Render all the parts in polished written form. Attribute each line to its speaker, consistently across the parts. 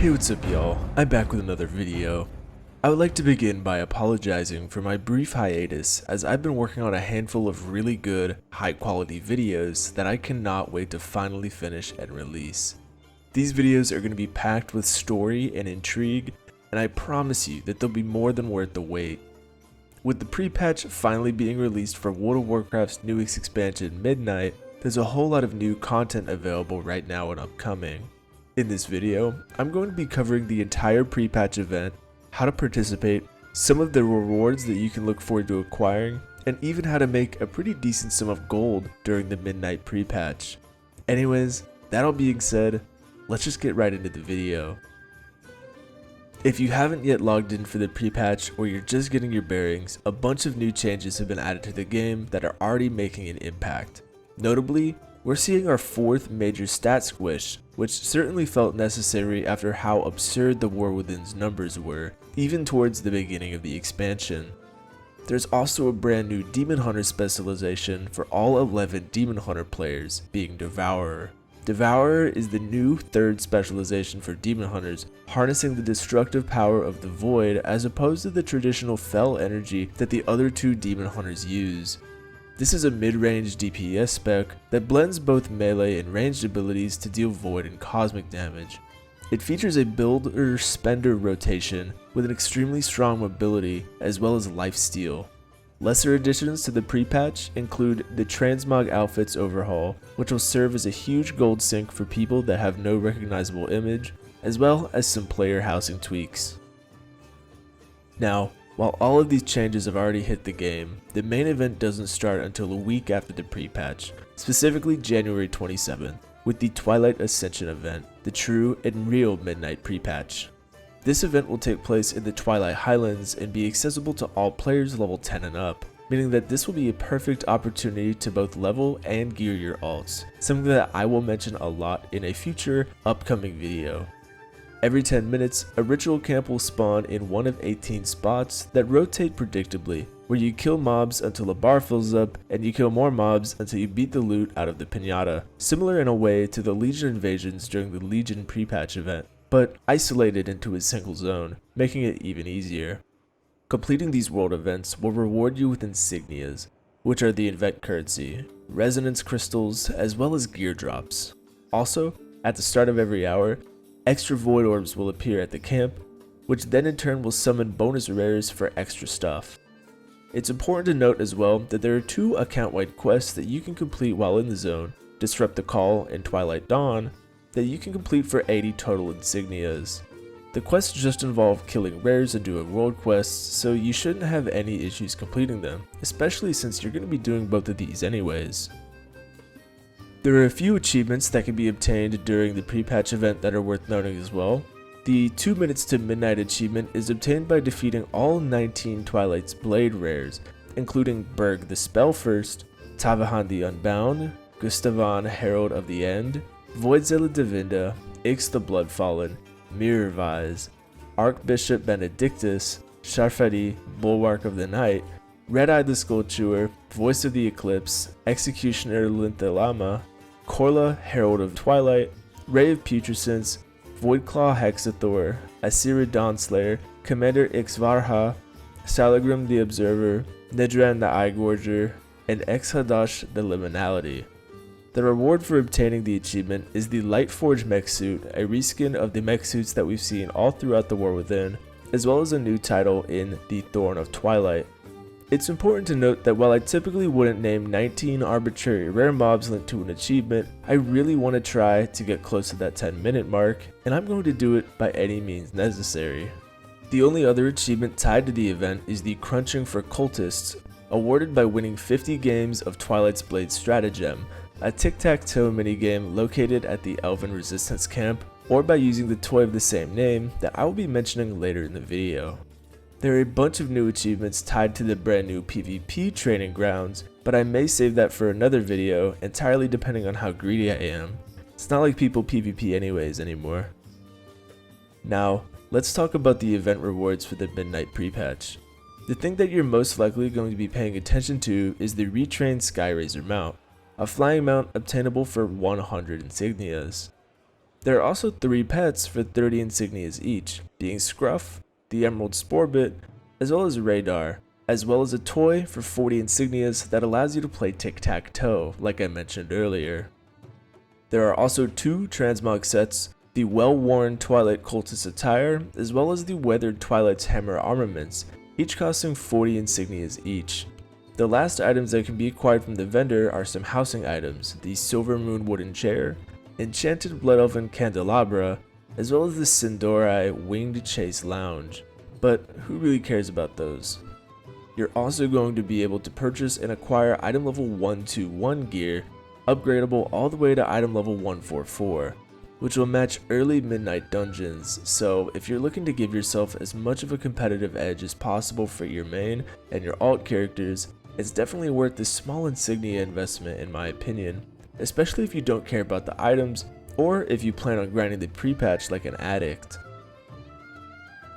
Speaker 1: Hey, what's up y'all? I'm back with another video. I would like to begin by apologizing for my brief hiatus, as I've been working on a handful of really good, high quality videos that I cannot wait to finally finish and release. These videos are going to be packed with story and intrigue, and I promise you that they'll be more than worth the wait. With the pre-patch finally being released for World of Warcraft's newest expansion Midnight, there's a whole lot of new content available right now and upcoming. In this video, I'm going to be covering the entire pre-patch event, how to participate, some of the rewards that you can look forward to acquiring, and even how to make a pretty decent sum of gold during the Midnight pre-patch. Anyways, that all being said, let's just get right into the video. If you haven't yet logged in for the pre-patch or you're just getting your bearings, a bunch of new changes have been added to the game that are already making an impact. Notably, we're seeing our fourth major stat squish, which certainly felt necessary after how absurd the War Within's numbers were, even towards the beginning of the expansion. There's also a brand new Demon Hunter specialization for all 11 Demon Hunter players, being Devourer. Devourer is the new third specialization for Demon Hunters, harnessing the destructive power of the Void as opposed to the traditional Fel energy that the other two Demon Hunters use. This is a mid-range DPS spec that blends both melee and ranged abilities to deal void and cosmic damage. It features a builder-spender rotation with an extremely strong mobility as well as lifesteal. Lesser additions to the pre-patch include the Transmog outfits overhaul, which will serve as a huge gold sink for people that have no recognizable image, as well as some player housing tweaks. Now, while all of these changes have already hit the game, the main event doesn't start until a week after the pre-patch, specifically January 27th, with the Twilight Ascension event, the true and real Midnight pre-patch. This event will take place in the Twilight Highlands and be accessible to all players level 10 and up, meaning that this will be a perfect opportunity to both level and gear your alts, something that I will mention a lot in a future upcoming video. Every 10 minutes, a ritual camp will spawn in one of 18 spots that rotate predictably, where you kill mobs until a bar fills up, and you kill more mobs until you beat the loot out of the pinata, similar in a way to the Legion invasions during the Legion pre-patch event, but isolated into a single zone, making it even easier. Completing these world events will reward you with insignias, which are the event currency, resonance crystals, as well as gear drops. Also, at the start of every hour, extra void orbs will appear at the camp, which then in turn will summon bonus rares for extra stuff. It's important to note as well that there are two account-wide quests that you can complete while in the zone, Disrupt the Call and Twilight Dawn, that you can complete for 80 total insignias. The quests just involve killing rares and doing world quests, so you shouldn't have any issues completing them, especially since you're going to be doing both of these anyways. There are a few achievements that can be obtained during the pre-patch event that are worth noting as well. The 2 minutes to midnight achievement is obtained by defeating all 19 Twilight's Blade rares, including Berg the Spellfirst, Tavahan the Unbound, Gustavan Herald of the End, Voidzela Divinda, Ix the Bloodfallen, Mirror Vise, Archbishop Benedictus, Sharfadi, Bulwark of the Night, Red-Eye the Skullchewer, Voice of the Eclipse, Executioner Linthalama, Korla, Herald of Twilight, Ray of Putrescence, Voidclaw Hexathor, Asira Dawnslayer, Commander Ixvarha, Saligrim the Observer, Nidran the Eyegorger, and Exhadash the Liminality. The reward for obtaining the achievement is the Lightforge mech suit, a reskin of the mech suits that we've seen all throughout the War Within, as well as a new title in the Thorn of Twilight. It's important to note that while I typically wouldn't name 19 arbitrary rare mobs linked to an achievement, I really want to try to get close to that 10-minute mark, and I'm going to do it by any means necessary. The only other achievement tied to the event is the Crunching for Cultists, awarded by winning 50 games of Twilight's Blade Stratagem, a tic-tac-toe minigame located at the Elven Resistance camp, or by using the toy of the same name that I will be mentioning later in the video. There are a bunch of new achievements tied to the brand new PvP training grounds, but I may save that for another video, entirely depending on how greedy I am. It's not like people PvP anyways anymore. Now, let's talk about the event rewards for the Midnight pre-patch. The thing that you're most likely going to be paying attention to is the retrained Skyrazor mount, a flying mount obtainable for 100 insignias. There are also 3 pets for 30 insignias each, being Scruff, the Emerald Sporebit, as well as Radar, as well as a toy for 40 insignias that allows you to play tic-tac-toe, like I mentioned earlier. There are also 2 transmog sets, the well-worn Twilight Cultist attire, as well as the weathered Twilight's hammer armaments, each costing 40 insignias each. The last items that can be acquired from the vendor are some housing items, the Silver Moon wooden chair, Enchanted Blood Elven candelabra, as well as the Sindori winged chase lounge. But who really cares about those? You're also going to be able to purchase and acquire item level 121 gear, upgradable all the way to item level 144, which will match early midnight dungeons. So if you're looking to give yourself as much of a competitive edge as possible for your main and your alt characters, it's definitely worth this small insignia investment in my opinion, especially if you don't care about the items or if you plan on grinding the pre-patch like an addict.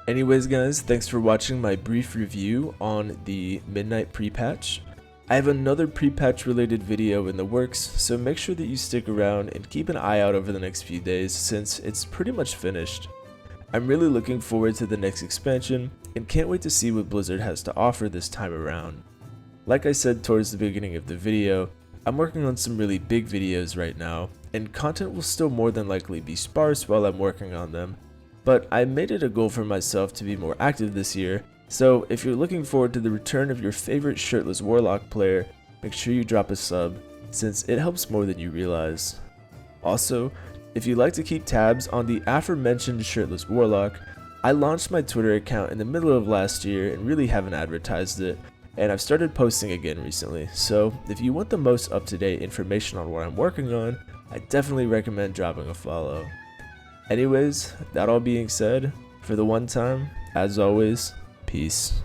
Speaker 1: Anyways guys, thanks for watching my brief review on the Midnight pre-patch. I have another pre-patch related video in the works, so make sure that you stick around and keep an eye out over the next few days since it's pretty much finished. I'm really looking forward to the next expansion and can't wait to see what Blizzard has to offer this time around. Like I said towards the beginning of the video, I'm working on some really big videos right now, and content will still more than likely be sparse while I'm working on them, but I made it a goal for myself to be more active this year, so if you're looking forward to the return of your favorite shirtless Warlock player, make sure you drop a sub, since it helps more than you realize. Also, if you'd like to keep tabs on the aforementioned shirtless Warlock, I launched my Twitter account in the middle of last year and really haven't advertised it, and I've started posting again recently, so if you want the most up-to-date information on what I'm working on, I definitely recommend dropping a follow. Anyways, that all being said, for the one time, as always, peace.